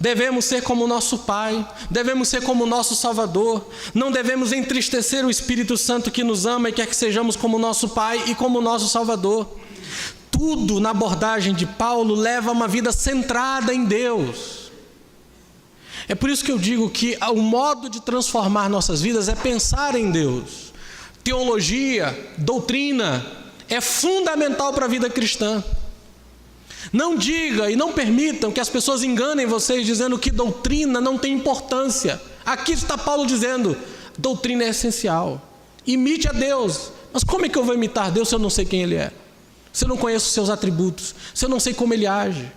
Devemos ser como o nosso Pai, devemos ser como o nosso Salvador, não devemos entristecer o Espírito Santo que nos ama e quer que sejamos como o nosso Pai e como o nosso Salvador. Tudo na abordagem de Paulo leva a uma vida centrada em Deus. É por isso que eu digo que o modo de transformar nossas vidas é pensar em Deus. Teologia, doutrina, é fundamental para a vida cristã. Não diga e não permitam que as pessoas enganem vocês dizendo que doutrina não tem importância. Aqui está Paulo dizendo, doutrina é essencial. Imite a Deus. Mas como é que eu vou imitar Deus se eu não sei quem Ele é? Se eu não conheço os seus atributos? Se eu não sei como Ele age?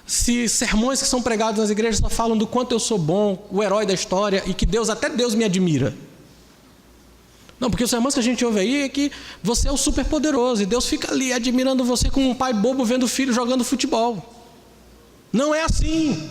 Se sermões que são pregados nas igrejas só falam do quanto eu sou bom, o herói da história, e que Deus, até Deus me admira. Não, porque os sermões que a gente ouve aí é que você é o super poderoso e Deus fica ali admirando você como um pai bobo vendo o filho jogando futebol. Não é assim.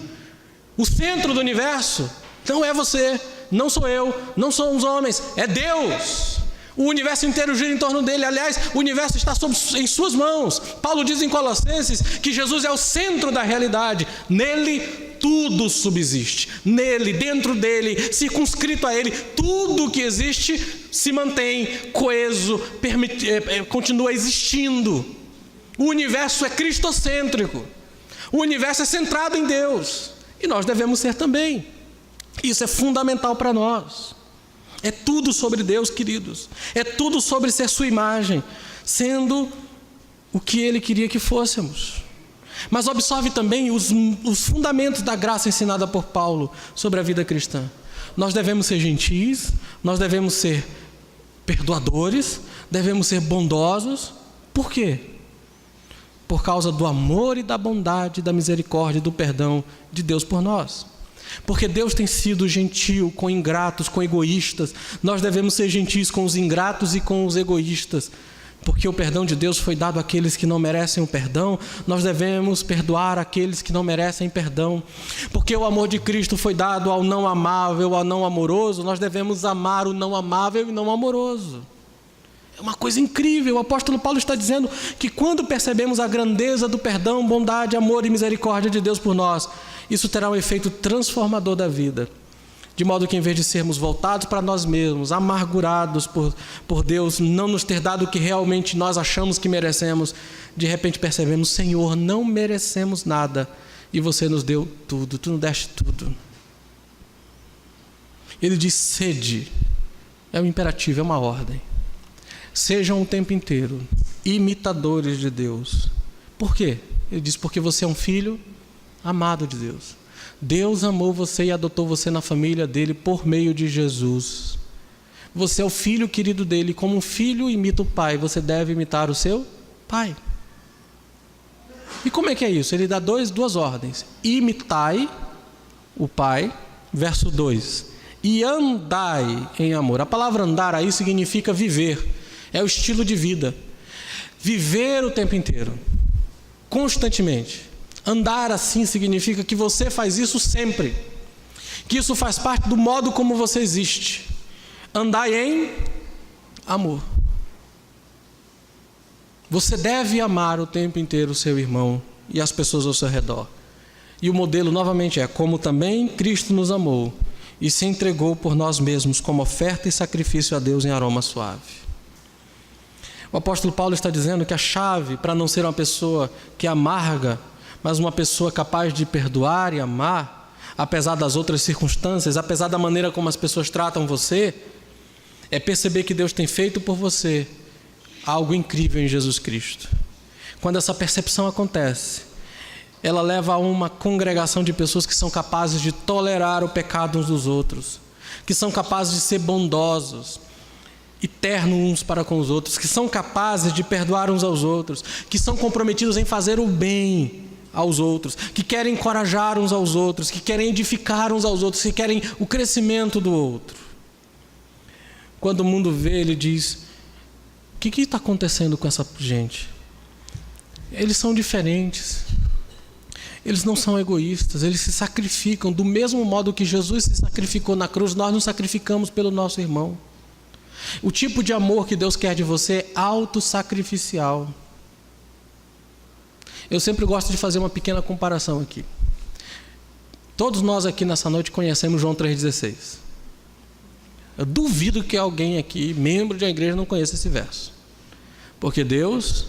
O centro do universo não é você, não sou eu, não são os homens, é Deus. O universo inteiro gira em torno dele. Aliás, o universo está em suas mãos. Paulo diz em Colossenses que Jesus é o centro da realidade. Nele tudo subsiste. Nele, dentro dele, circunscrito a ele, tudo que existe se mantém coeso, continua existindo. O universo é cristocêntrico. O universo é centrado em Deus. E nós devemos ser também. Isso é fundamental para nós. É tudo sobre Deus, queridos. É tudo sobre ser sua imagem, sendo o que Ele queria que fôssemos. Mas observe também os fundamentos da graça ensinada por Paulo sobre a vida cristã. Nós devemos ser gentis, nós devemos ser perdoadores, devemos ser bondosos. Por quê? Por causa do amor e da bondade, da misericórdia e do perdão de Deus por nós. Porque Deus tem sido gentil com ingratos, com egoístas. Nós devemos ser gentis com os ingratos e com os egoístas. Porque o perdão de Deus foi dado àqueles que não merecem o perdão. Nós devemos perdoar aqueles que não merecem perdão. Porque o amor de Cristo foi dado ao não amável, ao não amoroso. Nós devemos amar o não amável e não amoroso. É uma coisa incrível. O apóstolo Paulo está dizendo que quando percebemos a grandeza do perdão, bondade, amor e misericórdia de Deus por nós, isso terá um efeito transformador da vida. De modo que, em vez de sermos voltados para nós mesmos, amargurados por Deus não nos ter dado o que realmente nós achamos que merecemos, de repente percebemos: Senhor, não merecemos nada e você nos deu tudo, tu nos deste tudo. Ele diz: sede, é um imperativo, é uma ordem. Sejam o tempo inteiro imitadores de Deus. Por quê? Ele diz: porque você é um filho amado de Deus. Deus amou você e adotou você na família dele por meio de Jesus. Você é o filho querido dele. Como um filho imita o pai, você deve imitar o seu pai. E como é que é isso? Ele dá duas ordens: imitai o pai, verso 2, e andai em amor. A palavra andar aí significa viver. É o estilo de vida. Viver o tempo inteiro, constantemente. Andar assim significa que você faz isso sempre, que isso faz parte do modo como você existe. Andai em amor. Você deve amar o tempo inteiro o seu irmão e as pessoas ao seu redor. E o modelo novamente é: como também Cristo nos amou e se entregou por nós mesmos como oferta e sacrifício a Deus em aroma suave. O apóstolo Paulo está dizendo que a chave para não ser uma pessoa que amarga, mas uma pessoa capaz de perdoar e amar, apesar das outras circunstâncias, apesar da maneira como as pessoas tratam você, é perceber que Deus tem feito por você algo incrível em Jesus Cristo. Quando essa percepção acontece, ela leva a uma congregação de pessoas que são capazes de tolerar o pecado uns dos outros, que são capazes de ser bondosos e ternos uns para com os outros, que são capazes de perdoar uns aos outros, que são comprometidos em fazer o bem aos outros, que querem encorajar uns aos outros, que querem edificar uns aos outros, que querem o crescimento do outro. Quando o mundo vê, ele diz: o que está acontecendo com essa gente? Eles são diferentes, eles não são egoístas, eles se sacrificam do mesmo modo que Jesus se sacrificou na cruz. Nós nos sacrificamos pelo nosso irmão. O tipo de amor que Deus quer de você é autossacrificial. Eu sempre gosto de fazer uma pequena comparação aqui. Todos nós aqui nessa noite conhecemos João 3,16. Eu duvido que alguém aqui, membro de uma igreja, não conheça esse verso. Porque Deus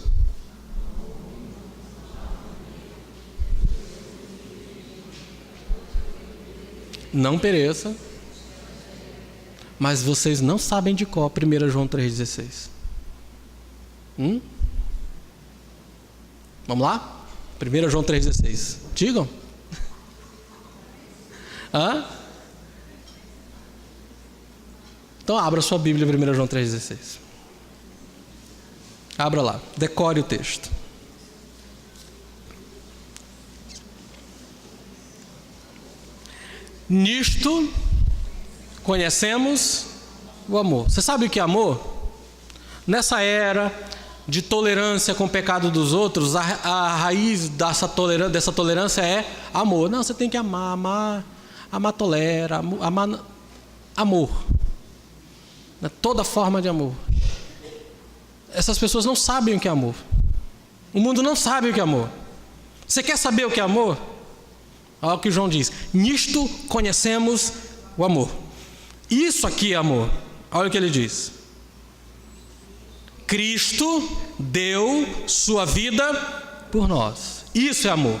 não pereça, mas vocês não sabem de qual 1 João 3,16. Vamos lá? 1 João 3,16. Digam. Então abra sua Bíblia, 1 João 3,16. Abra lá, decore o texto. Nisto conhecemos o amor. Você sabe o que é amor? Nessa era de tolerância com o pecado dos outros, a raiz dessa tolerância é amor. Não, você tem que amar tolera, amar amor. Toda forma de amor. essas pessoas não sabem o que é amor. O mundo não sabe o que é amor. Você quer saber o que é amor? Olha o que João diz: nisto conhecemos o amor. Isso aqui é amor. Olha o que ele diz: Cristo deu sua vida por nós. Isso é amor.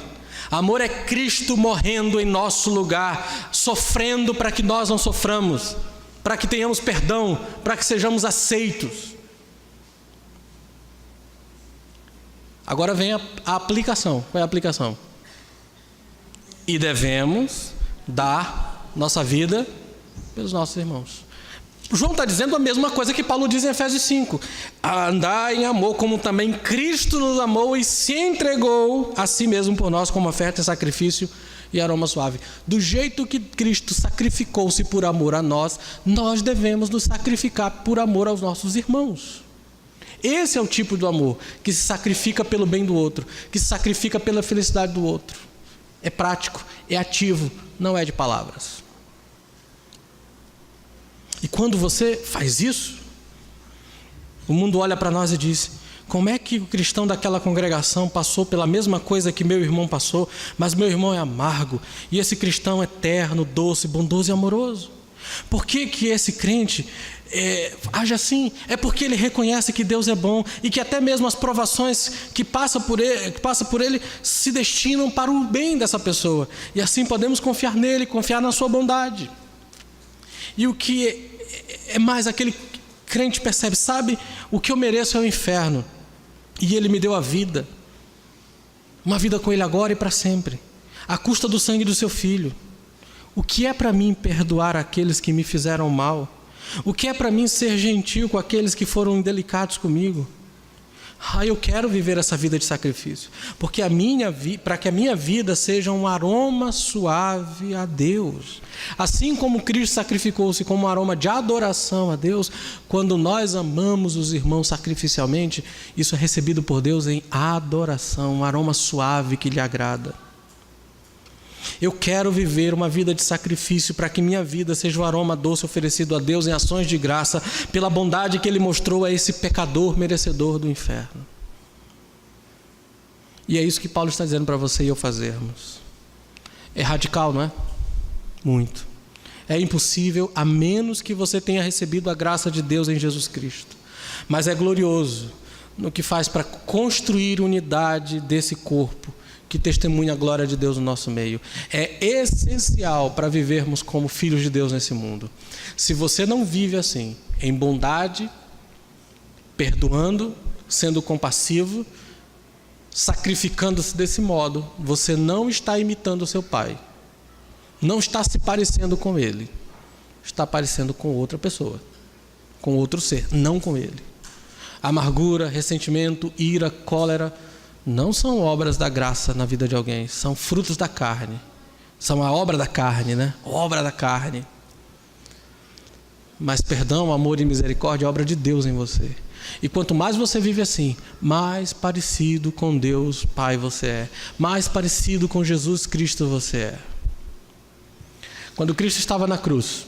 Amor é Cristo morrendo em nosso lugar, sofrendo para que nós não soframos, para que tenhamos perdão, para que sejamos aceitos. Agora vem a aplicação. Qual é a aplicação? E devemos dar nossa vida pelos nossos irmãos. João está dizendo a mesma coisa que Paulo diz em Efésios 5. Andar em amor, como também Cristo nos amou e se entregou a si mesmo por nós como oferta, sacrifício e aroma suave. Do jeito que Cristo sacrificou-se por amor a nós, nós devemos nos sacrificar por amor aos nossos irmãos. Esse é o tipo do amor que se sacrifica pelo bem do outro, que se sacrifica pela felicidade do outro. É prático, é ativo, não é de palavras. E quando você faz isso, o mundo olha para nós e diz: como é que o cristão daquela congregação passou pela mesma coisa que meu irmão passou, mas meu irmão é amargo, e esse cristão é terno, doce, bondoso e amoroso? Por que que esse crente age assim? É porque ele reconhece que Deus é bom e que até mesmo as provações que passa por ele se destinam para o bem dessa pessoa. E assim podemos confiar nele, confiar na sua bondade. E o que é mais, aquele crente percebe: sabe, o que eu mereço é o inferno, e ele me deu a vida, uma vida com ele agora e para sempre, à custa do sangue do seu filho. O que é para mim perdoar aqueles que me fizeram mal? O que é para mim ser gentil com aqueles que foram indelicados comigo? Eu quero viver essa vida de sacrifício, porque para que a minha vida seja um aroma suave a Deus. Assim como Cristo sacrificou-se como um aroma de adoração a Deus, quando nós amamos os irmãos sacrificialmente, isso é recebido por Deus em adoração, um aroma suave que lhe agrada. Eu quero viver uma vida de sacrifício para que minha vida seja um aroma doce oferecido a Deus em ações de graça, pela bondade que Ele mostrou a esse pecador merecedor do inferno. E é isso que Paulo está dizendo para você e eu fazermos. É radical, não é? Muito. É impossível a menos que você tenha recebido a graça de Deus em Jesus Cristo. Mas é glorioso no que faz para construir unidade desse corpo que testemunha a glória de Deus no nosso meio. É essencial para vivermos como filhos de Deus nesse mundo. Se você não vive assim, em bondade, perdoando, sendo compassivo, sacrificando-se desse modo, você não está imitando o seu pai. Não está se parecendo com ele. Está parecendo com outra pessoa, com outro ser, não com ele. Amargura, ressentimento, ira, cólera não são obras da graça na vida de alguém, são frutos da carne. São a obra da carne, né? Obra da carne. Mas perdão, amor e misericórdia é obra de Deus em você. E quanto mais você vive assim, mais parecido com Deus Pai você é. Mais parecido com Jesus Cristo você é. Quando Cristo estava na cruz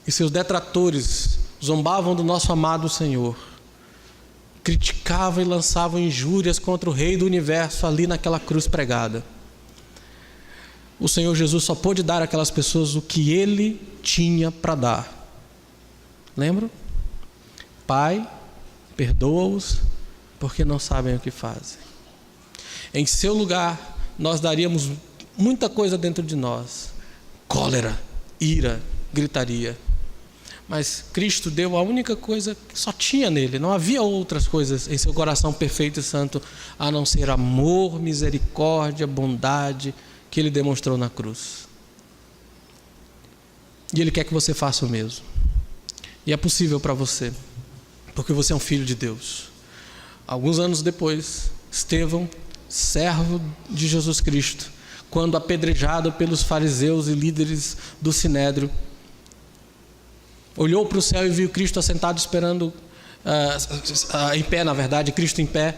e seus detratores zombavam do nosso amado Senhor, criticavam e lançavam injúrias contra o Rei do Universo ali naquela cruz pregada, o Senhor Jesus só pôde dar àquelas pessoas o que Ele tinha para dar. Lembram? Pai, perdoa-os, porque não sabem o que fazem. Em seu lugar, nós daríamos muita coisa dentro de nós: cólera, ira, gritaria. Mas Cristo deu a única coisa que só tinha nele. Não havia outras coisas em seu coração perfeito e santo, a não ser amor, misericórdia, bondade, que Ele demonstrou na cruz. E Ele quer que você faça o mesmo. E é possível para você, porque você é um filho de Deus. Alguns anos depois, Estevão, servo de Jesus Cristo, quando apedrejado pelos fariseus e líderes do Sinédrio, olhou para o céu e viu Cristo assentado esperando, em pé, na verdade, Cristo em pé.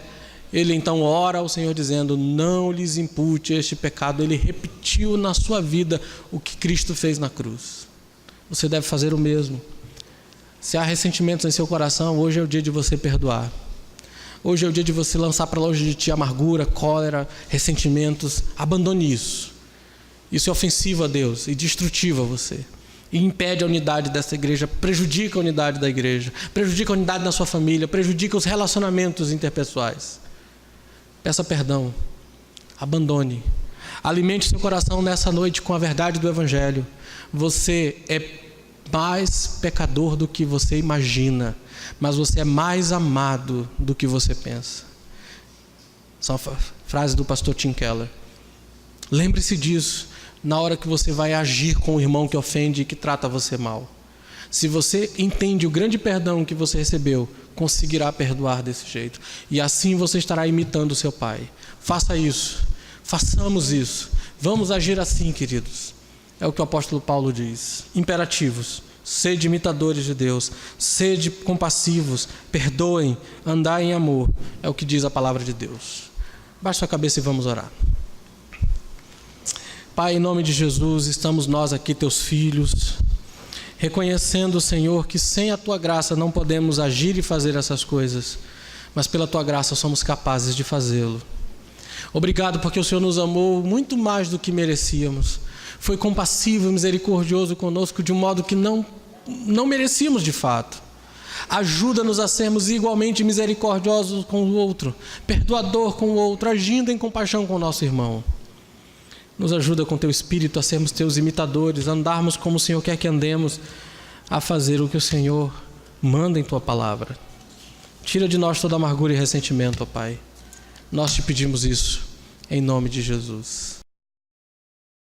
Ele então ora ao Senhor dizendo: não lhes impute este pecado. Ele repetiu na sua vida o que Cristo fez na cruz. Você deve fazer o mesmo. Se há ressentimentos em seu coração, hoje é o dia de você perdoar. Hoje é o dia de você lançar para longe de ti amargura, cólera, ressentimentos. Abandone isso. Isso é ofensivo a Deus e destrutivo a você. E impede a unidade dessa igreja, prejudica a unidade da igreja, prejudica a unidade da sua família, prejudica os relacionamentos interpessoais. Peça perdão. Abandone. Alimente seu coração nessa noite com a verdade do Evangelho. Você é mais pecador do que você imagina, mas você é mais amado do que você pensa. São frases do pastor Tim Keller. Lembre-se disso na hora que você vai agir com o irmão que ofende e que trata você mal. Se você entende o grande perdão que você recebeu, conseguirá perdoar desse jeito. E assim você estará imitando o seu pai. Faça isso. Façamos isso. Vamos agir assim, queridos. É o que o apóstolo Paulo diz. Imperativos. Sede imitadores de Deus. Sede compassivos. Perdoem. Andai em amor. É o que diz a palavra de Deus. Baixe sua cabeça e vamos orar. Pai, em nome de Jesus, estamos nós aqui, teus filhos, reconhecendo, Senhor, que sem a tua graça não podemos agir e fazer essas coisas, mas pela tua graça somos capazes de fazê-lo. Obrigado porque o Senhor nos amou muito mais do que merecíamos. Foi compassivo e misericordioso conosco de um modo que não merecíamos de fato. Ajuda-nos a sermos igualmente misericordiosos com o outro, perdoador com o outro, agindo em compaixão com o nosso irmão. Nos ajuda com teu Espírito a sermos teus imitadores, a andarmos como o Senhor quer que andemos, a fazer o que o Senhor manda em tua palavra. Tira de nós toda amargura e ressentimento, ó Pai. Nós te pedimos isso, em nome de Jesus.